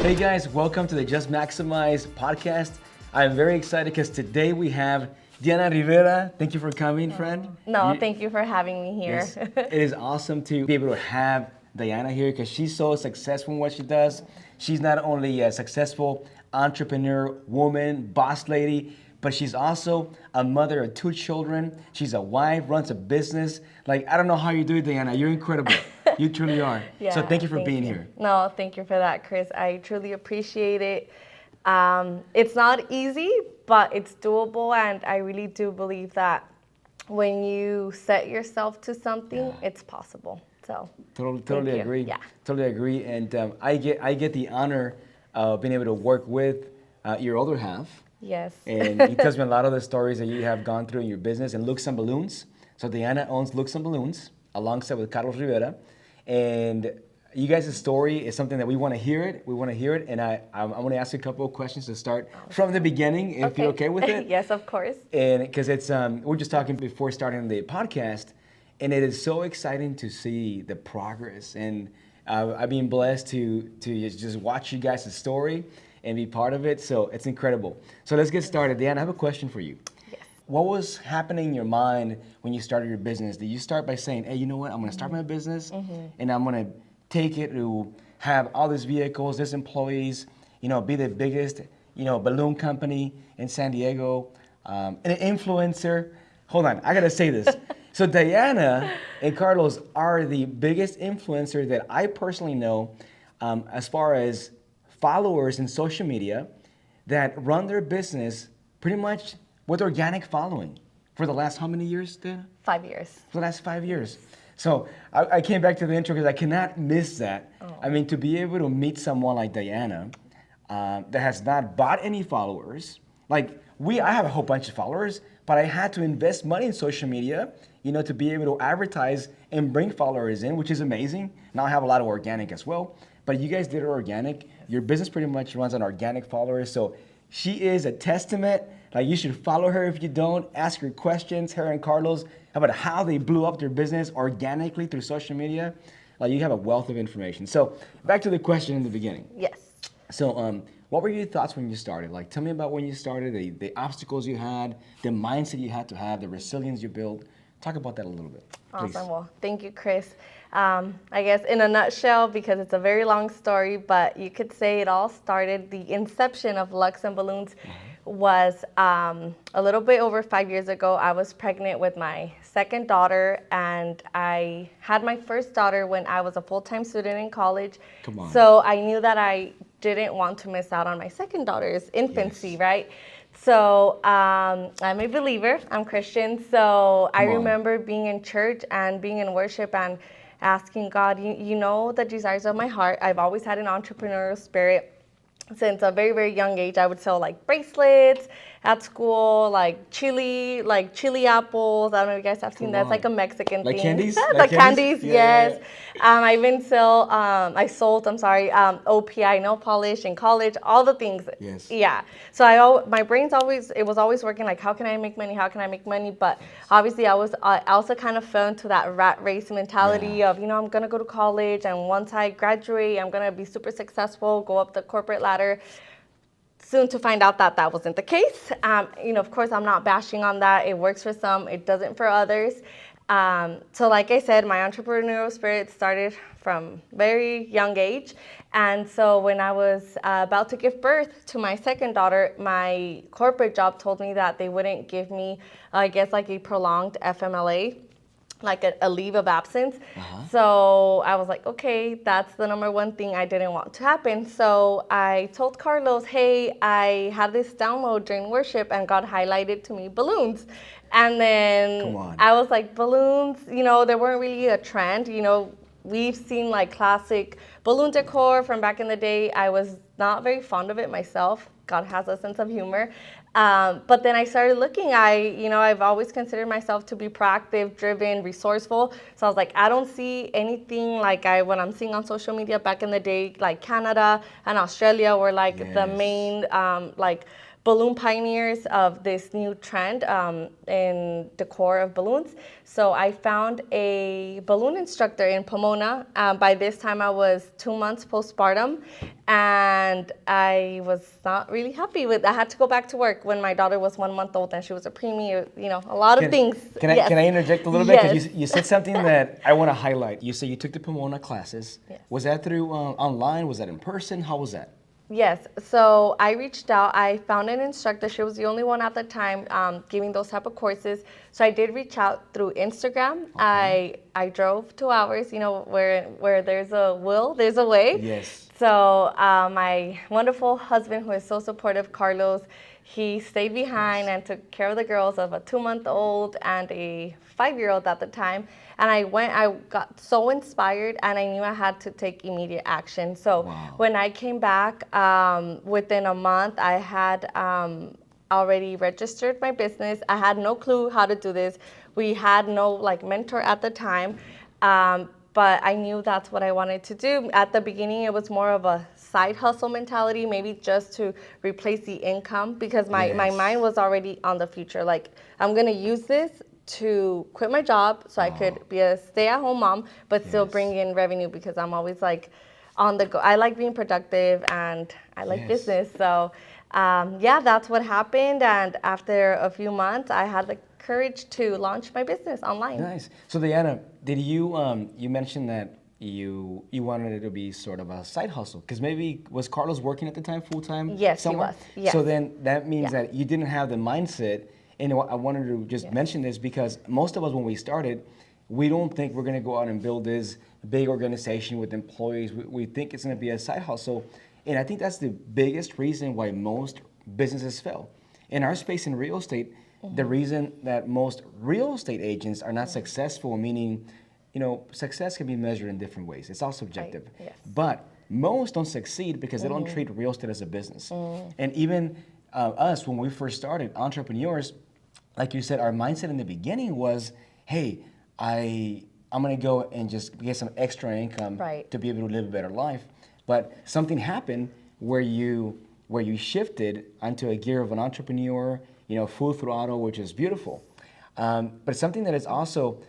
Hey guys, welcome to the Just Maximize podcast. I'm very excited because today we have Diana Rivera. Thank you for coming, friend. Thank you for having me here. Yes, it is awesome to be able to have Diana here because she's so successful in what she does. She's not only a successful entrepreneur, woman, boss lady, but she's also a mother of 2 children. She's a wife, runs a business. Like, I don't know how you do it, Diana. You're incredible. You truly are. So thank you for being here. No, thank you for that, Chris. I truly appreciate it. It's not easy, but it's doable, and I really do believe that when you set yourself to something, it's possible. So Totally agree. Yeah. Totally agree. And I get the honor of being able to work with your other half. Yes. And he tells me a lot of the stories that you have gone through in your business and Luxan Balloons. So Diana owns Luxan Balloons alongside with Carlos Rivera. And you guys' story is something that we want to hear it. We want to hear it. And I want to ask you a couple of questions to start from the beginning, if you're okay with it. Yes, of course. And because it's, we're just talking before starting the podcast, and it is so exciting to see the progress. And I've been blessed to just watch you guys' story and be part of it. So it's incredible. So let's get started. Diana, I have a question for you. Yes. What was happening in your mind when you started your business? Did you start by saying, hey, you know what, I'm going to start my business and I'm going to take it to have all these vehicles, these employees, be the biggest, balloon company in San Diego, an influencer? Hold on, I got to say this. So Diana and Carlos are the biggest influencer that I personally know as far as followers in social media that run their business pretty much with organic following for the last how many years, Diana? 5 years. For the last 5 years. So I came back to the intro because I cannot miss that. I mean, to be able to meet someone like Diana that has not bought any followers, like I have a whole bunch of followers, but I had to invest money in social media, to be able to advertise and bring followers in, which is amazing. Now I have a lot of organic as well, but you guys did it organic. Your business pretty much runs on organic followers. So she is a testament. Like, you should follow her if you don't. Ask her questions, her and Carlos, about how they blew up their business organically through social media. Like, you have a wealth of information. So back to the question in the beginning. Yes. So what were your thoughts when you started? Like, tell me about when you started, the obstacles you had, the mindset you had to have, the resilience you built. Talk about that a little bit, please. Awesome. Well, thank you, Chris. I guess in a nutshell, because it's a very long story, but you could say it all started, the inception of Luxan Balloons was a little bit over 5 years ago. I was pregnant with my second daughter, and I had my first daughter when I was a full-time student in college. Come on. So I knew that I didn't want to miss out on my second daughter's infancy, right? So I'm a believer. I'm Christian. So I remember being in church and being in worship and asking God, you know the desires of my heart. I've always had an entrepreneurial spirit. Since a very, very young age, I would sell like bracelets at school, like chili apples. I don't know if you guys have seen that. It's like a Mexican like thing. Candies? Like candies, yes. Yeah. I even I sold OPI nail polish in college, all the things. Yes. Yeah. So my brain's it was always working like, how can I make money? How can I make money? But obviously I also kind of fell into that rat race mentality of, I'm going to go to college, and once I graduate, I'm going to be super successful, go up the corporate ladder. Soon to find out that wasn't the case. Of course, I'm not bashing on that. It works for some, it doesn't for others. So like I said, my entrepreneurial spirit started from very young age. And so when I was about to give birth to my second daughter, my corporate job told me that they wouldn't give me, I guess, like a prolonged FMLA, like a leave of absence. So I was like, okay, that's the number one thing I didn't want to happen. So I told Carlos, hey, I had this download during worship and God highlighted to me balloons. And then I was like, balloons, they weren't really a trend. We've seen like classic balloon decor from back in the day. I was not very fond of it myself. God has a sense of humor. But then I started looking, I've always considered myself to be proactive, driven, resourceful. So I was like, I don't see anything like what I'm seeing on social media back in the day, like Canada and Australia were like the main balloon pioneers of this new trend in decor of balloons. So I found a balloon instructor in Pomona. By this time, I was 2 months postpartum, and I was not really happy with. I had to go back to work when my daughter was 1 month old, and she was a preemie. You know, a lot of things. Can I interject a little bit? Yes. Because you said something that I want to highlight. You said you took the Pomona classes. Yes. Was that through online? Was that in person? How was that? Yes, so I reached out. I found an instructor. She was the only one at the time giving those type of courses. So I did reach out through Instagram. Okay. I drove 2 hours. You know, where there's a will, there's a way. Yes. So my wonderful husband, who is so supportive, Carlos, he stayed behind and took care of the girls, of a 2-month-old and a 5-year-old at the time. And I got so inspired, and I knew I had to take immediate action. So Wow. when I came back, within a month, I had already registered my business. I had no clue how to do this. We had no like mentor at the time. But I knew that's what I wanted to do. At the beginning, it was more of a side hustle mentality, maybe just to replace the income, because my mind was already on the future. Like, I'm going to use this to quit my job so I could be a stay-at-home mom, but still bring in revenue, because I'm always like on the go. I like being productive, and I like business. So, that's what happened. And after a few months, I had the courage to launch my business online. Nice. So Diana, did you you mentioned that you wanted it to be sort of a side hustle, because maybe was Carlos working at the time full time? Yes, somewhere? he was. Yes. So then that means that you didn't have the mindset. And I wanted to just mention this because most of us, when we started, we don't think we're going to go out and build this big organization with employees. We think it's going to be a side hustle. And I think that's the biggest reason why most businesses fail. In our space in real estate, the reason that most real estate agents are not successful, meaning, you know, success can be measured in different ways. It's all subjective. Right. Yes. But most don't succeed because they don't treat real estate as a business. And even us, when we first started, entrepreneurs, like you said, our mindset in the beginning was, hey, I'm going to go and just get some extra income to be able to live a better life. But something happened where you shifted onto a gear of an entrepreneur, you know, full throttle, which is beautiful. But something that is also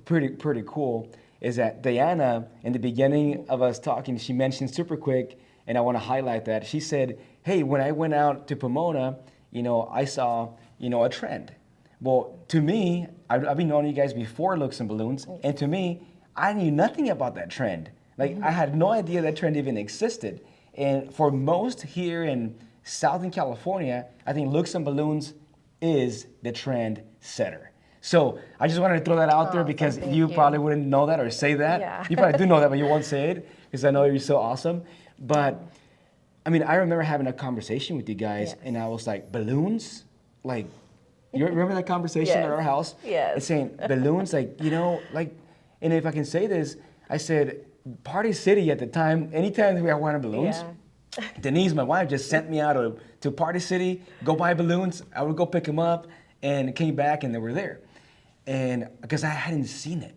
pretty cool is that Diana, in the beginning of us talking, she mentioned super quick, and I want to highlight that. She said, hey, when I went out to Pomona, you know, I saw, you know, a trend. Well, to me, I've been knowing you guys before Luxan Balloons, and to me, I knew nothing about that trend. Like, I had no idea that trend even existed. And for most here in Southern California, I think Luxan Balloons is the trend setter. So I just wanted to throw that out there because you probably wouldn't know that or say that. Yeah. You probably do know that, but you won't say it because I know you're so awesome. But I mean, I remember having a conversation with you guys, and I was like, balloons? Like, you remember that conversation at our house? Yes. And saying, balloons, like, you know, like, and if I can say this, I said, Party City at the time, anytime we wanted balloons, Denise, my wife, just sent me out to Party City, go buy balloons. I would go pick them up, and came back, and they were there. And because I hadn't seen it.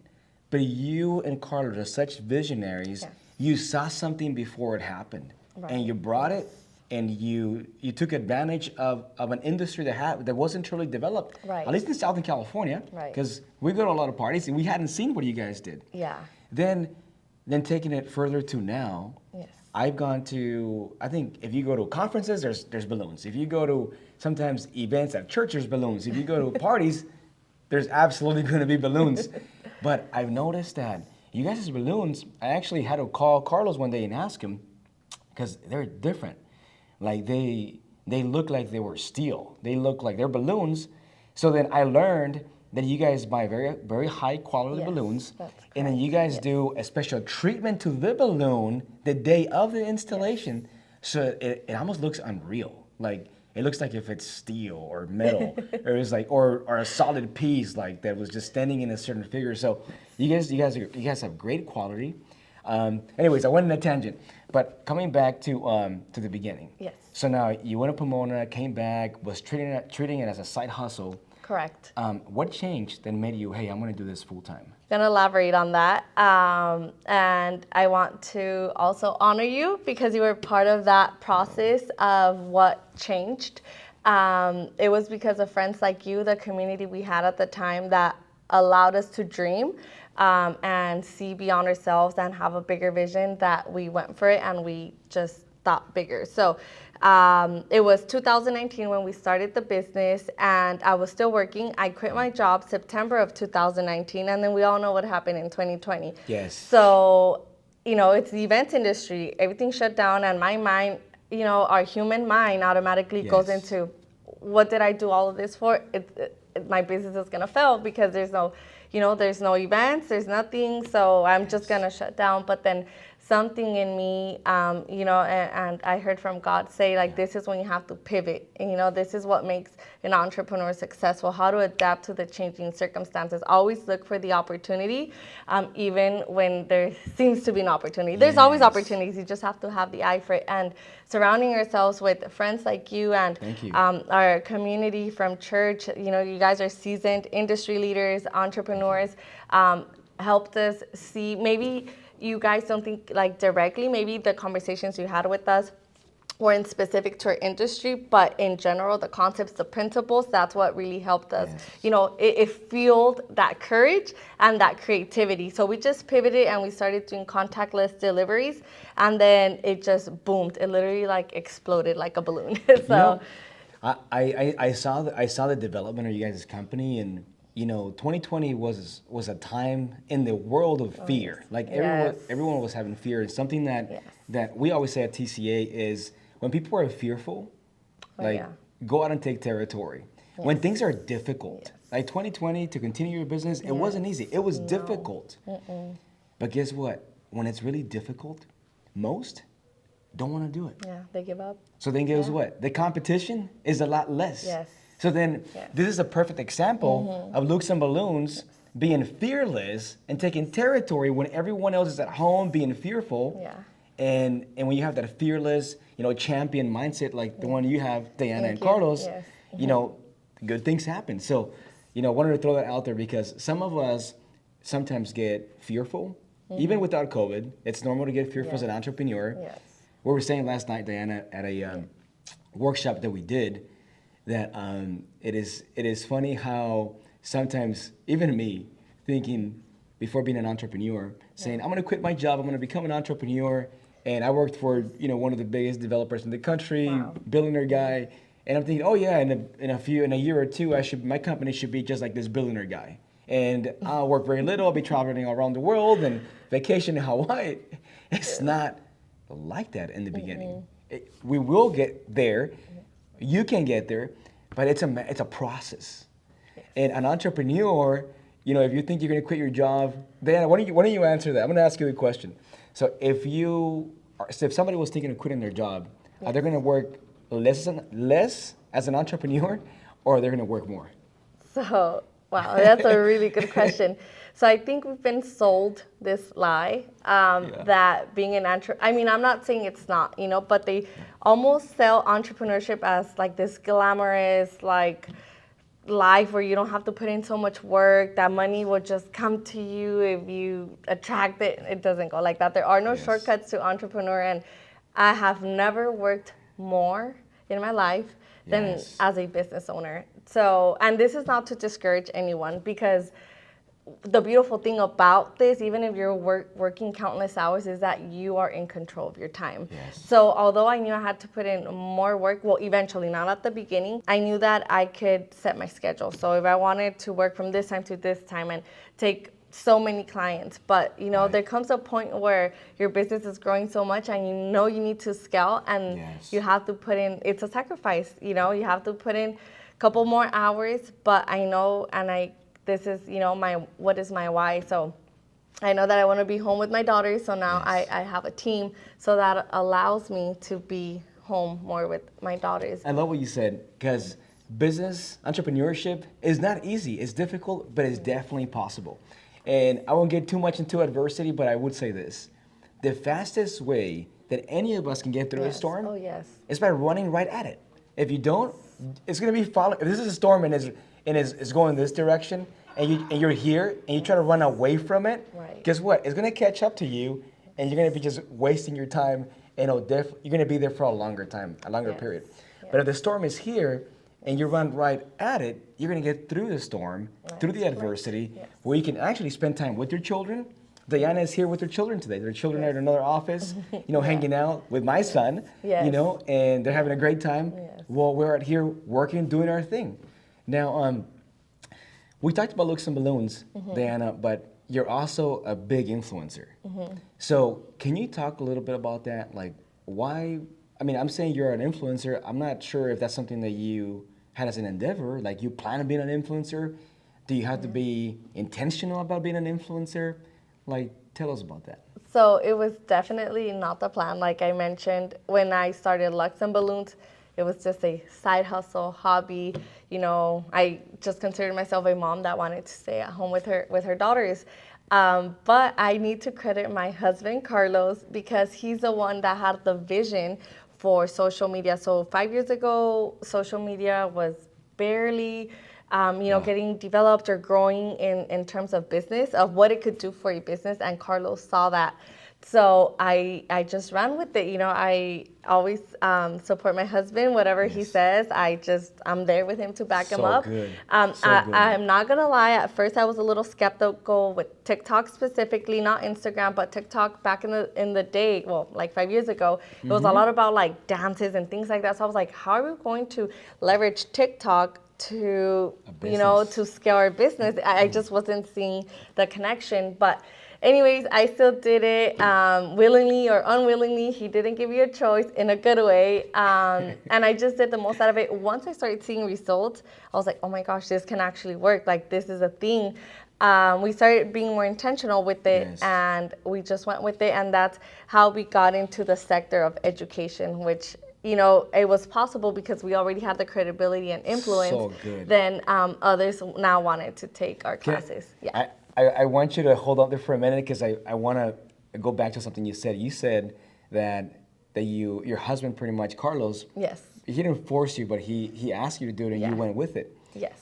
But you and Carlos are such visionaries. You saw something before it happened. And you brought it, and you took advantage of an industry that wasn't truly developed, at least in Southern California, because we go to a lot of parties, and we hadn't seen what you guys did. Then taking it further to now, I've gone to, I think if you go to conferences, there's balloons. If you go to sometimes events at church, there's balloons. If you go to parties, there's absolutely going to be balloons. But I've noticed that you guys' balloons, I actually had to call Carlos one day and ask him, because they're different. Like they look like they were steel. They look like they're balloons. So then I learned that you guys buy very, very high quality balloons, and then you guys do a special treatment to the balloon the day of the installation, so it almost looks unreal. Like it looks like if it's steel or metal, or it's like or a solid piece like that was just standing in a certain figure. So you guys have great quality. Anyways, I went on a tangent, but coming back to the beginning. So now you went to Pomona, came back, was treating it as a side hustle. Correct. What changed that made you, hey, I'm going to do this full time? Gonna elaborate on that. And I want to also honor you because you were part of that process of what changed. It was because of friends like you, the community we had at the time, that allowed us to dream and see beyond ourselves and have a bigger vision, that we went for it and we just thought bigger. So it was 2019 when we started the business, and I was still working. I quit my job September of 2019, and then we all know what happened in 2020. Yes. So, it's the events industry. Everything shut down, and my mind, our human mind automatically goes Yes. into, what did I do all of this for? My business is gonna fail because there's no events, there's nothing, so I'm just gonna shut down. But then something in me, and I heard from God say, like, this is when you have to pivot. And, this is what makes an entrepreneur successful, how to adapt to the changing circumstances. Always look for the opportunity, even when there seems to be an opportunity. There's always opportunities, you just have to have the eye for it. And surrounding ourselves with friends like you and our community from church, you guys are seasoned industry leaders, entrepreneurs, helped us see. Maybe you guys don't think like directly, maybe the conversations you had with us weren't specific to our industry, but in general, the concepts, the principles, that's what really helped us. It fueled that courage and that creativity. So we just pivoted and we started doing contactless deliveries, and then it just boomed. It literally like exploded like a balloon. So I saw the development of you guys' company, and 2020 was a time in the world of fear. Like everyone was having fear. It's something that we always say at TCA is, when people are fearful, go out and take territory. When things are difficult, like 2020, to continue your business, it wasn't easy. It was difficult. But guess what? When it's really difficult, most don't want to do it. Yeah, they give up. So then guess what? The competition is a lot less. Yes. So then this is a perfect example of Luxan Balloons being fearless and taking territory when everyone else is at home being fearful. Yeah. And when you have that fearless, champion mindset like the one you have, Diana and you. Carlos, Yes. Good things happen. So, wanted to throw that out there because some of us sometimes get fearful. Even without COVID, it's normal to get fearful as an entrepreneur. Yes. We were saying last night, Diana, at a workshop that we did, that it is funny how sometimes even me thinking before being an entrepreneur, saying I'm going to quit my job, I'm going to become an entrepreneur, and I worked for one of the biggest developers in the country, billionaire guy, and I'm thinking, oh yeah, in a year or two, my company should be just like this billionaire guy, and I'll work very little, I'll be traveling around the world and vacation in Hawaii. It's not like that in the beginning. We will get there. You can get there, but it's a process. And an entrepreneur, if you think you're going to quit your job, Diana, why don't you answer that? I'm going to ask you a question. So if somebody was thinking of quitting their job, are they going to work less as an entrepreneur, or are they going to work more? So, wow, that's a really good question. So I think we've been sold this lie that being an entrepreneur, I'm not saying it's not, but they almost sell entrepreneurship as like this glamorous, like, life where you don't have to put in so much work, that money will just come to you if you attract it. It doesn't go like that. There are no shortcuts to entrepreneur, and I have never worked more in my life than as a business owner. So, and this is not to discourage anyone, because the beautiful thing about this, even if you're working countless hours, is that you are in control of your time. So although I knew I had to put in more work, well, eventually, not at the beginning, I knew that I could set my schedule. So if I wanted to work from this time to this time and take so many clients, but there comes a point where your business is growing so much and you need to scale, and you have to put in, it's a sacrifice, you have to put in a couple more hours, but I know, and this is, what is my why? So I know that I want to be home with my daughters. So now I have a team, so that allows me to be home more with my daughters. I love what you said, because business, entrepreneurship is not easy. It's difficult, but it's definitely possible. And I won't get too much into adversity, but I would say this. The fastest way that any of us can get through a storm is by running right at it. If you don't, it's going to be following. If this is a storm and it's going this direction, and you're here and you try to run away from it, guess what? It's going to catch up to you, and you're going to be just wasting your time, and you're going to be there for a longer time, a longer period. But if the storm is here, and you run right at it, you're going to get through the storm, through the adversity, where you can actually spend time with your children. Diana is here with her children today. Their children are in another office, hanging out with my son, and they're having a great time. While we're out here working, doing our thing. Now, we talked about Luxan Balloons, Diana, but you're also a big influencer. So can you talk a little bit about that? Like, why? I mean, I'm saying you're an influencer. I'm not sure if that's something that you had as an endeavor. Like, you plan on being an influencer? Do you have to be intentional about being an influencer? Like, tell us about that. So it was definitely not the plan. Like I mentioned, when I started Luxan Balloons, it was just a side hustle, hobby. I just considered myself a mom that wanted to stay at home with her daughters. But I need to credit my husband, Carlos, because he's the one that had the vision for social media. So 5 years ago, social media was barely getting developed or growing in terms of business, of what it could do for a business. And Carlos saw that. So I just ran with it. I always support my husband, whatever he says. I'm there with him to back him up. Good. I'm not going to lie. At first, I was a little skeptical with TikTok specifically, not Instagram, but TikTok back in the day, well, like 5 years ago, it was a lot about like dances and things like that. So I was like, how are we going to leverage TikTok to to scale our business? I just wasn't seeing the connection. But anyways, I still did it willingly or unwillingly. He didn't give you a choice, in a good way. And I just did the most out of it. Once I started seeing results, I was like, oh my gosh, this can actually work. Like, this is a thing. We started being more intentional with it, and we just went with it. And that's how we got into the sector of education, which it was possible because we already had the credibility and influence. So good. Then others now wanted to take our classes. I want you to hold on there for a minute, because I want to go back to something you said. You said that your husband, pretty much, Carlos, he didn't force you, but he asked you to do it, and you went with it. Yes.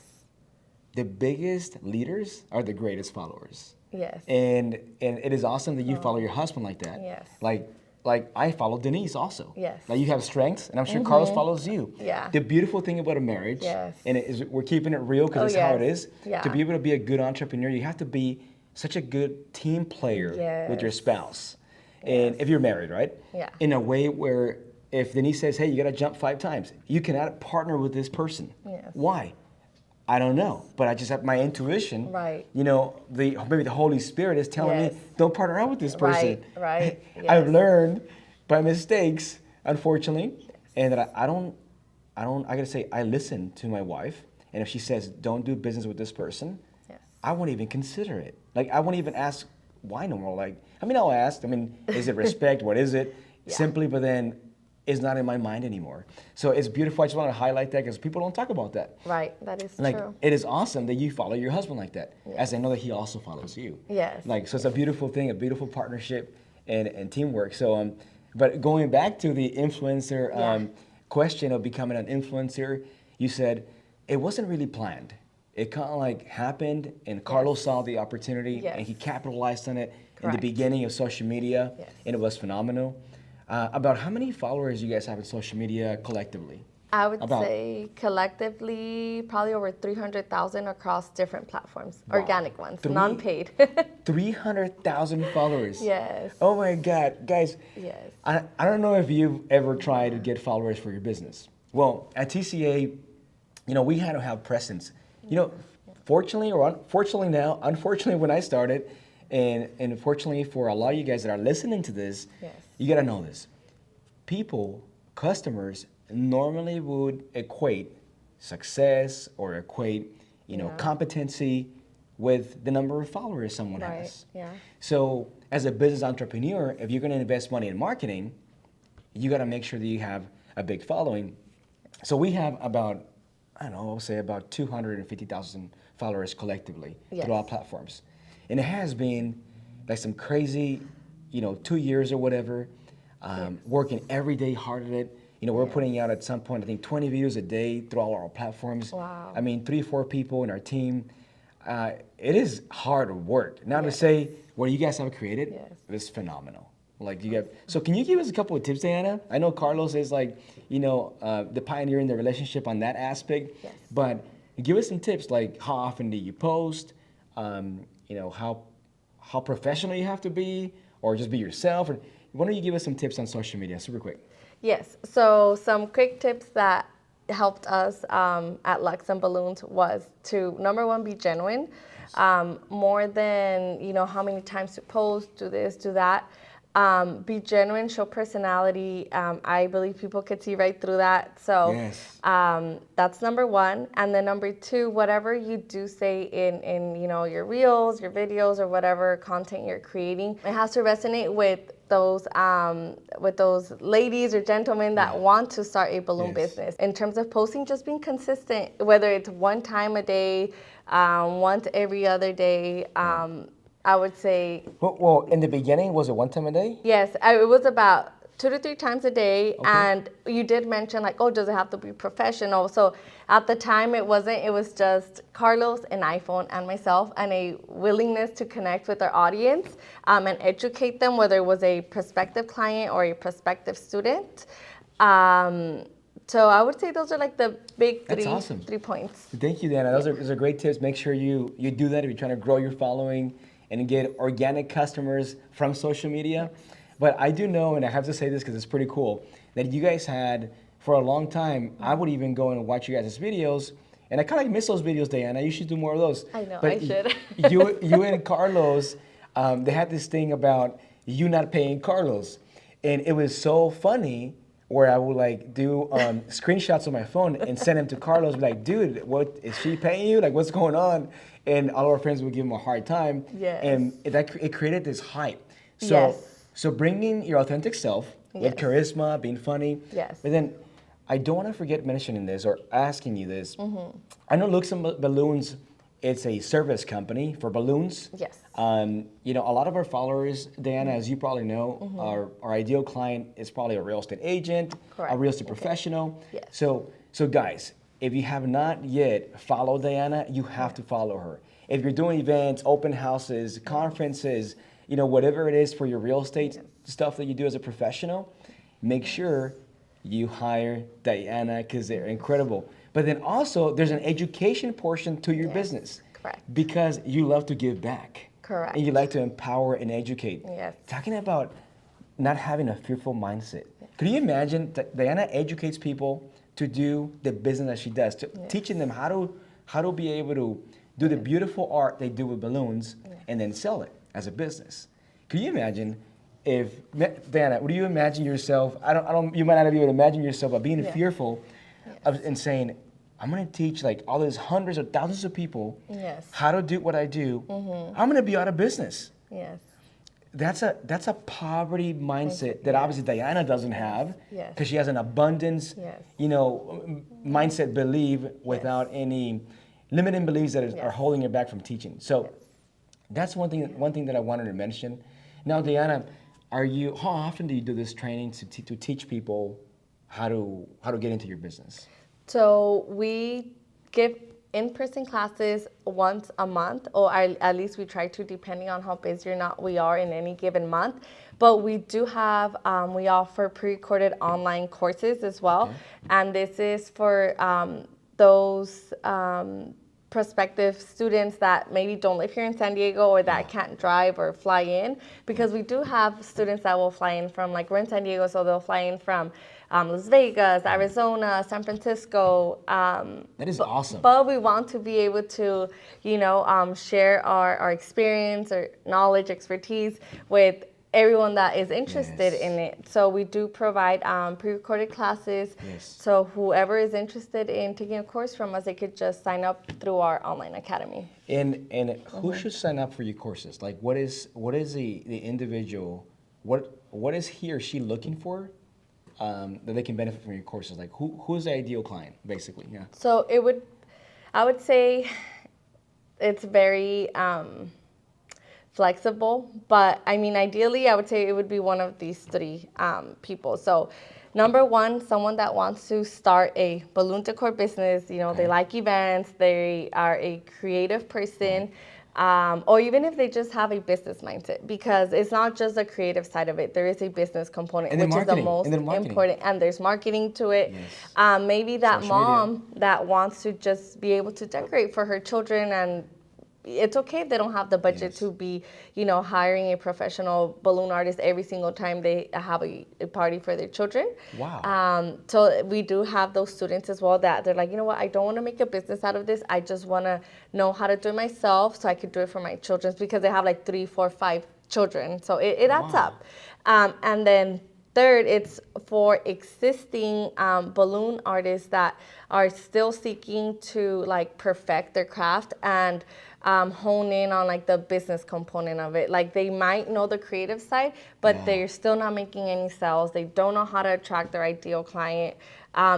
The biggest leaders are the greatest followers. Yes. And it is awesome that you follow your husband like that. Yes. Like I follow Denise also. Yes. Like, you have strengths, and I'm sure Carlos follows you. Yeah. The beautiful thing about a marriage, and we're keeping it real, because it's how it is. Yeah. To be able to be a good entrepreneur, you have to be such a good team player with your spouse. And if you're married, right? Yeah. In a way where if Denise says, hey, you got to jump 5 times, you cannot partner with this person. Yes. Why? I don't know, but I just have my intuition. Right. Maybe the Holy Spirit is telling me, don't partner out with this person. Right. Yes. I've learned by mistakes, unfortunately, and that I gotta say, I listen to my wife, and if she says, don't do business with this person, I won't even consider it. Like, I won't even ask why no more. Like, I'll ask, is it respect? What is it? Simply, but then it's not in my mind anymore. So it's beautiful. I just want to highlight that, because people don't talk about that. Right, that is like, true. It is awesome that you follow your husband like that, as I know that he also follows you. Yes. Like, so it's a beautiful thing, a beautiful partnership and teamwork. So, but going back to the influencer question of becoming an influencer, you said it wasn't really planned. It kind of like happened, and Carlos saw the opportunity, and he capitalized on it in the beginning of social media, and it was phenomenal. About how many followers you guys have in social media collectively? I would say collectively probably over 300,000 across different platforms, organic ones, non-paid. 300,000 followers. Yes. Oh my God, guys. Yes. I don't know if you've ever tried to get followers for your business. Well, at TCA, we had to have presence. Fortunately or unfortunately now, unfortunately when I started, and fortunately for a lot of you guys that are listening to this, you gotta know this. Customers normally would equate success or equate, competency with the number of followers someone has. Yeah. So as a business entrepreneur, if you're gonna invest money in marketing, you gotta make sure that you have a big following. So we have about, I'll say about 250,000 followers collectively through all platforms. And it has been like some crazy, 2 years or whatever, working every day hard at it. We're putting out at some point, I think 20 videos a day through all our platforms. Wow. 3 or 4 people in our team. It is hard work. Now to say what you guys have created is phenomenal. Like you get. So can you give us a couple of tips, Diana? I know Carlos is like, the pioneer in the relationship on that aspect. Yes. But give us some tips, like how often do you post? How professional you have to be, or just be yourself. Or why don't you give us some tips on social media, super quick? Yes. So some quick tips that helped us at Luxan Balloons was to, number one, be genuine. More than, how many times to post, do this, do that. Be genuine, show personality. I believe people could see right through that. So Yes. that's number one. And then number two, whatever you do say in your reels, your videos, or whatever content you're creating, it has to resonate with those ladies or gentlemen that want to start a balloon business. In terms of posting, just being consistent, whether it's one time a day, once every other day. I would say. Well, in the beginning, was it one time a day? Yes, it was about 2 to 3 times a day. Okay. And you did mention like, oh, does it have to be professional? So at the time it wasn't, it was just Carlos, an iPhone, and myself, and a willingness to connect with our audience and educate them, whether it was a prospective client or a prospective student. So I would say those are like the big That's awesome. 3 points. Thank you, Diana. Those are great tips. Make sure you do that if you're trying to grow your following and get organic customers from social media. But I do know, and I have to say this because it's pretty cool, that you guys had, for a long time, I would even go and watch you guys' videos, and I kind of like miss those videos, Diana. You should do more of those. I know, but I should. you and Carlos, they had this thing about you not paying Carlos. And it was so funny where I would like do screenshots on my phone and send them to Carlos, be like, dude, what is she paying you? Like, what's going on? And all our friends would give him a hard time. Yes. And it created this hype. So, Yes. so bringing your authentic self with charisma, being funny. Yes. But then I don't want to forget mentioning this or asking you this. Mm-hmm. I know Luxan Balloons, it's a service company for balloons. Yes. A lot of our followers, Diana, as you probably know, our ideal client is probably a real estate agent, Correct. a real estate professional. Yes. So guys, if you have not yet followed Diana, you have to follow her. If you're doing events, open houses, conferences, whatever it is for your real estate stuff that you do as a professional, make sure you hire Diana because they're incredible. But then also, there's an education portion to your business. Correct. Because you love to give back. Correct. And you like to empower and educate. Yes. Talking about not having a fearful mindset. Could you imagine that Diana educates people to do the business that she does, teaching them how to be able to do the beautiful art they do with balloons and then sell it as a business? Could you imagine if, Diana, would you imagine yourself, you might not be able to imagine yourself, but being fearful and saying, I'm going to teach like all those hundreds or thousands of people how to do what I do. Mm-hmm. I'm going to be out of business. Yes. That's a poverty mindset that obviously Diana doesn't have because she has an abundance, mindset belief without any limiting beliefs that are holding her back from teaching. So that's one thing that I wanted to mention. Now, Diana, how often do you do this training to teach people how to get into your business? So we give in-person classes once a month, or at least we try to, depending on how busy or not we are in any given month. But we do have, we offer pre-recorded online courses as well. Okay. And this is for those prospective students that maybe don't live here in San Diego or that can't drive or fly in, because we do have students that will fly in from, like, we're in San Diego, so they'll fly in from Las Vegas, Arizona, San Francisco. That is awesome. But we want to be able to, share our experience or knowledge, expertise with everyone that is interested in it. So we do provide pre-recorded classes. Yes. So whoever is interested in taking a course from us, they could just sign up through our online academy. And who should sign up for your courses? Like, what is the individual? What is he or she looking for that they can benefit from your courses? Like, who's the ideal client, basically? Yeah. So I would say it's very flexible, but I mean, ideally, I would say it would be one of these 3 people. So, number one, someone that wants to start a balloon decor business. They like events. They are a creative person. or even if they just have a business mindset, because it's not just the creative side of it. There is a business component, And then which is the marketing. most And then marketing. important, and there's marketing to it. Yes. Maybe that Social media. mom that wants to just be able to decorate for her children, and it's okay if they don't have the budget Yes. to be, hiring a professional balloon artist every single time they have a party for their children. Wow. So we do have those students as well that they're like, you know what, I don't want to make a business out of this. I just want to know how to do it myself so I could do it for my children, because they have like 3, 4, 5 children. So it adds Wow. up. And then third, it's for existing balloon artists that are still seeking to like perfect their craft and hone in on like the business component of it. Like they might know the creative side, but they're still not making any sales. They don't know how to attract their ideal client.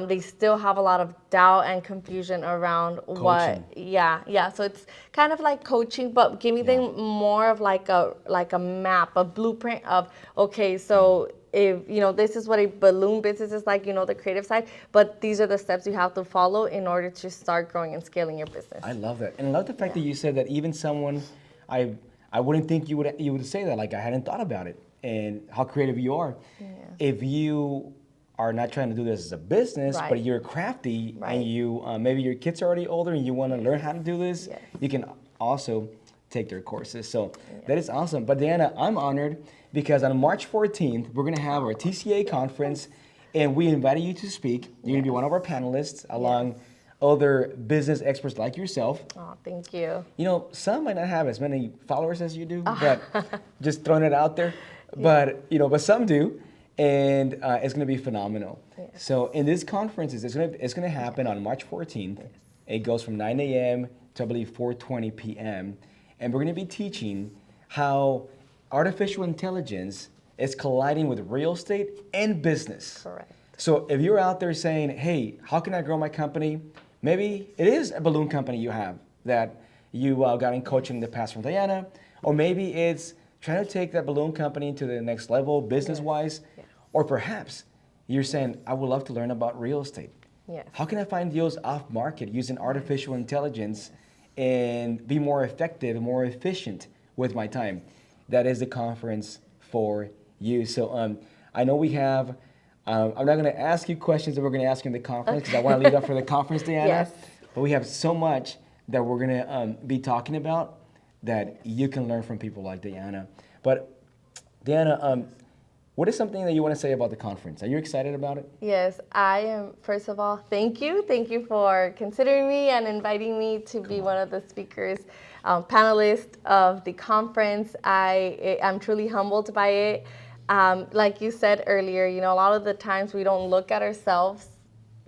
They still have a lot of doubt and confusion around Coaching. yeah. So it's kind of like coaching, but giving them more of like a map, a blueprint of, okay, so if this is what a balloon business is like, the creative side, but these are the steps you have to follow in order to start growing and scaling your business. I love that. And I love the fact that you said that even someone, I wouldn't think you would say that. Like, I hadn't thought about it, and how creative you are. Yeah. If you are not trying to do this as a business, Right. but you're crafty, Right. and you maybe your kids are already older and you want to learn how to do this, Yes. you can also take their courses. So that is awesome. But Diana, I'm honored because on March 14th, we're going to have our TCA conference, and we invited you to speak. You're going to be one of our panelists along other business experts like yourself. Oh, thank you. Some might not have as many followers as you do, but just throwing it out there. But but some do, and it's going to be phenomenal. Yes. So in this conference, it's going to happen on March 14th. It goes from 9 a.m. to I believe 4:20 p.m. And we're going to be teaching how artificial intelligence is colliding with real estate and business. Correct. So if you're out there saying, hey, how can I grow my company? Maybe it is a balloon company you have that you got in coaching in the past from Diana, or maybe it's trying to take that balloon company to the next level business-wise, or perhaps you're saying, I would love to learn about real estate. Yes. How can I find deals off market using artificial intelligence and be more effective and more efficient with my time? That is the conference for you. So I know we have, I'm not going to ask you questions that we're going to ask you in the conference, because I want to leave that for the conference, Diana. Yes. But we have so much that we're going to be talking about that you can learn from people like Diana. But Diana, what is something that you want to say about the conference? Are you excited about it? Yes, I am. First of all, thank you. Thank you for considering me and inviting me to be one of the speakers, panelists of the conference. I'm truly humbled by it. Like you said earlier, a lot of the times we don't look at ourselves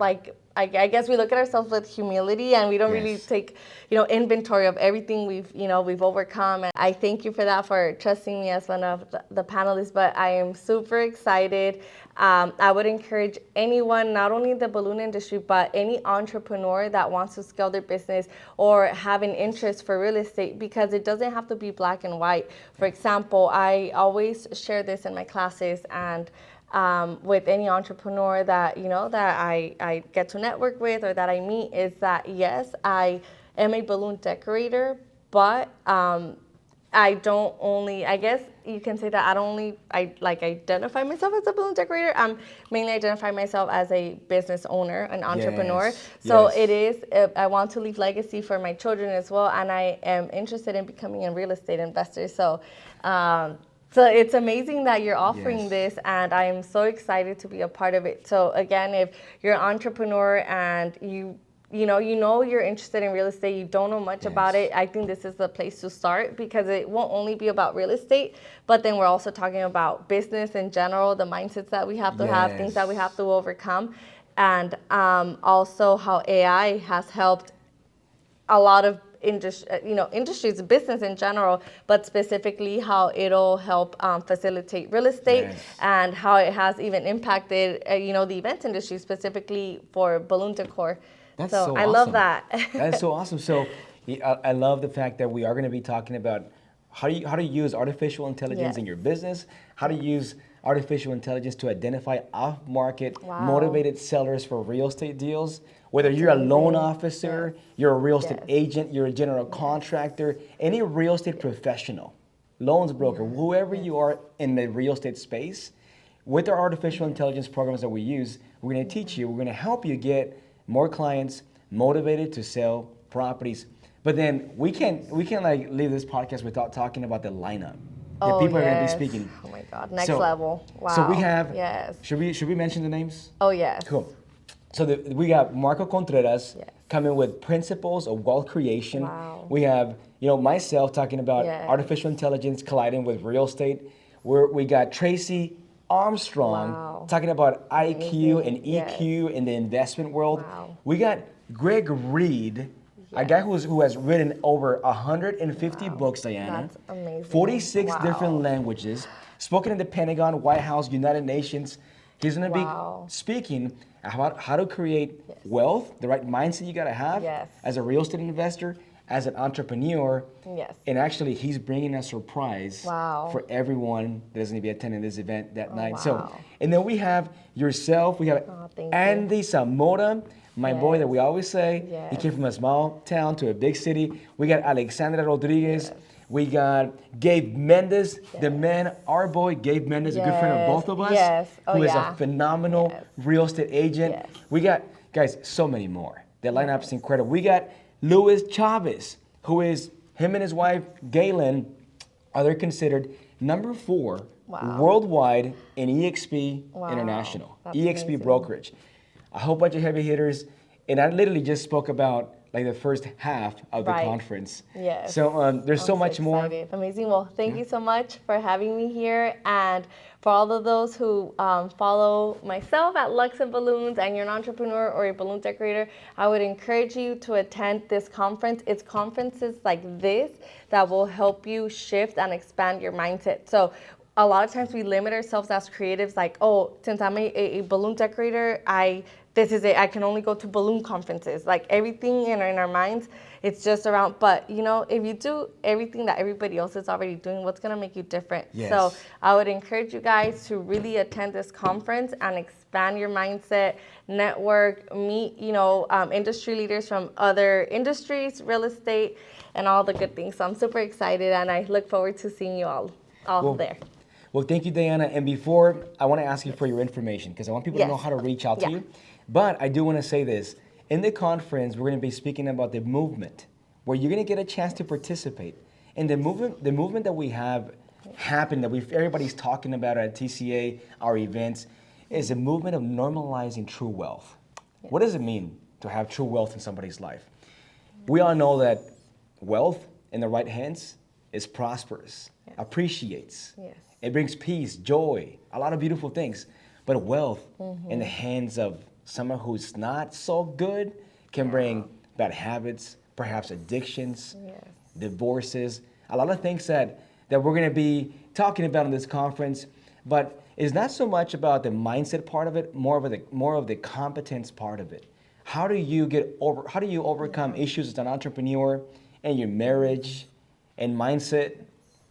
like, I guess we look at ourselves with humility, and we don't really take, inventory of everything we've overcome. And I thank you for that, for trusting me as one of the panelists. But I am super excited. I would encourage anyone, not only in the balloon industry, but any entrepreneur that wants to scale their business or have an interest for real estate, because it doesn't have to be black and white. For example, I always share this in my classes, and with any entrepreneur that I get to network with or that I meet, is that yes, I am a balloon decorator, but I don't only, I guess you can say that I identify myself as a balloon decorator. I'm mainly identify myself as a business owner, an entrepreneur. Yes, So yes. it is, I want to leave legacy for my children as well, and I am interested in becoming a real estate investor. So it's amazing that you're offering this, and I am so excited to be a part of it. So again, if you're an entrepreneur and you're interested in real estate, you don't know much about it, I think this is the place to start, because it won't only be about real estate, but then we're also talking about business in general, the mindsets that we have to have, things that we have to overcome, and also how AI has helped a lot of industries, business in general, but specifically how it'll help facilitate real estate, and how it has even impacted, the event industry, specifically for balloon decor. That's so so I awesome. love that. That is so awesome. So I love the fact that we are going to be talking about how to use artificial intelligence in your business, how to use artificial intelligence to identify off-market, Wow. motivated sellers for real estate deals. Whether you're a loan officer, you're a real estate Yes. agent, you're a general contractor, any real estate professional, loans broker, whoever you are in the real estate space, with our artificial intelligence programs that we use, we're going to teach you, we're going to help you get more clients motivated to sell properties. But then we can't like leave this podcast without talking about the lineup. The people are going to be speaking. Oh my God, next So- level. Wow. So we have. Yes. Should we mention the names? Oh yes. Cool. So we got Marco Contreras Yes. coming with principles of wealth creation. Wow. We have myself talking about Yes. artificial intelligence colliding with real estate. We got Tracy Armstrong Wow. talking about IQ Amazing. and EQ in the investment world. Wow. We got Greg Reed, a guy who has written over 150 books, Diana. That's amazing. 46 Wow. different languages, spoken in the Pentagon, White House, United Nations. He's going to Wow. be speaking about how to create wealth, the right mindset you got to have Yes. as a real estate investor, as an entrepreneur. Yes. And actually, he's bringing a surprise Wow. for everyone that is going to be attending this event that night. So, wow. and then we have yourself. We have thank you. Andy Zamora, my boy that we always say. He Yes. came from a small town to a big city. We got Alexandra Rodriguez. We got Gabe Mendez, the man, our boy Gabe Mendez, a good friend of both of us, Yes. Oh, who is yeah. a phenomenal real estate agent. Yes. We got, guys, so many more. The lineup's incredible. We got Luis Chavez, who is, him and his wife, Galen, they're considered number 4 worldwide in EXP International, That's EXP amazing. brokerage. A whole bunch of heavy hitters. And I literally just spoke about like the first half of the Right. conference. Yes. So there's so I'm much more. excited. Amazing. Well, thank you so much for having me here. And for all of those who follow myself at Luxan Balloons and you're an entrepreneur or a balloon decorator, I would encourage you to attend this conference. It's conferences like this that will help you shift and expand your mindset. So a lot of times we limit ourselves as creatives, like, oh, since I'm a balloon decorator, this is it. I can only go to balloon conferences. Like everything in our minds, it's just around. But if you do everything that everybody else is already doing, what's gonna make you different? Yes. So I would encourage you guys to really attend this conference and expand your mindset, network, meet industry leaders from other industries, real estate, and all the good things. So I'm super excited, and I look forward to seeing you all there. Well, thank you, Diana. And before, I want to ask you for your information because I want people to know Yes. how to reach out to Yeah. you. But I do want to say this. In the conference, we're going to be speaking about the movement, where you're going to get a chance to participate. And the movement that we have happened, that everybody's talking about at TCA, our events, is a movement of normalizing true wealth. What does it mean to have true wealth in somebody's life? We all know that wealth in the right hands is prosperous, appreciates. Yes. It brings peace, joy, a lot of beautiful things. But wealth in the hands of someone who's not so good can bring bad habits, perhaps addictions, divorces, a lot of things that we're going to be talking about in this conference. But it's not so much about the mindset part of it, more of the competence part of it. How do you overcome issues as an entrepreneur in your marriage and mindset,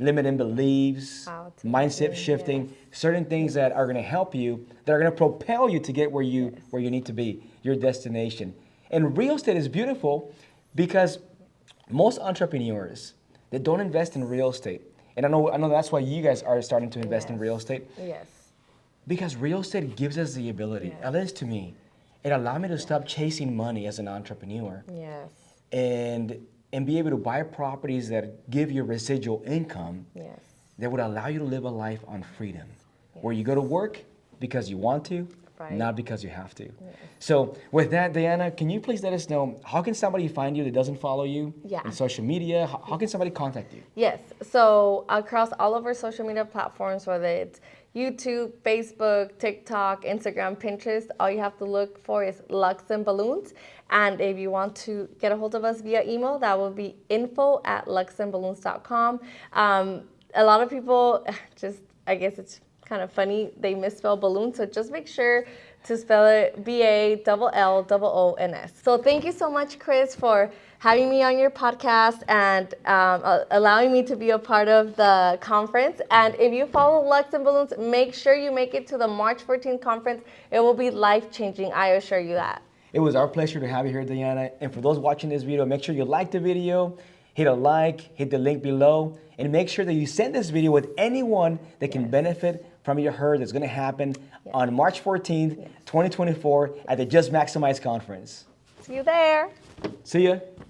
limiting beliefs, mindset shifting, certain things that are going to help you, that are going to propel you to get where you need to be, your destination. And real estate is beautiful because most entrepreneurs that don't invest in real estate, and I know that's why you guys are starting to invest in real estate, Yes. because real estate gives us the ability, at least to me, it allowed me to stop chasing money as an entrepreneur Yes. and be able to buy properties that give you residual income Yes. that would allow you to live a life on freedom, where you go to work because you want to, Right. not because you have to. So with that, Diana, can you please let us know, how can somebody find you that doesn't follow you Yeah. in social media? How can somebody contact you? Yes. So across all of our social media platforms, whether it's YouTube, Facebook, TikTok, Instagram, Pinterest, all you have to look for is Luxan Balloons. And if you want to get a hold of us via email, that will be info@luxanballoons.com. A lot of people I guess it's kind of funny, they misspell balloon, so just make sure to spell it BALLOONS. So thank you so much, Chris, for having me on your podcast and allowing me to be a part of the conference. And if you follow Luxan Balloons, make sure you make it to the March 14th conference. It will be life-changing, I assure you that. It was our pleasure to have you here, Diana. And for those watching this video, make sure you like the video, hit a like, hit the link below, and make sure that you send this video with anyone that can benefit from your herd that's going to happen on March 14th, 2024 at the Just Maximize conference. See you there. See ya.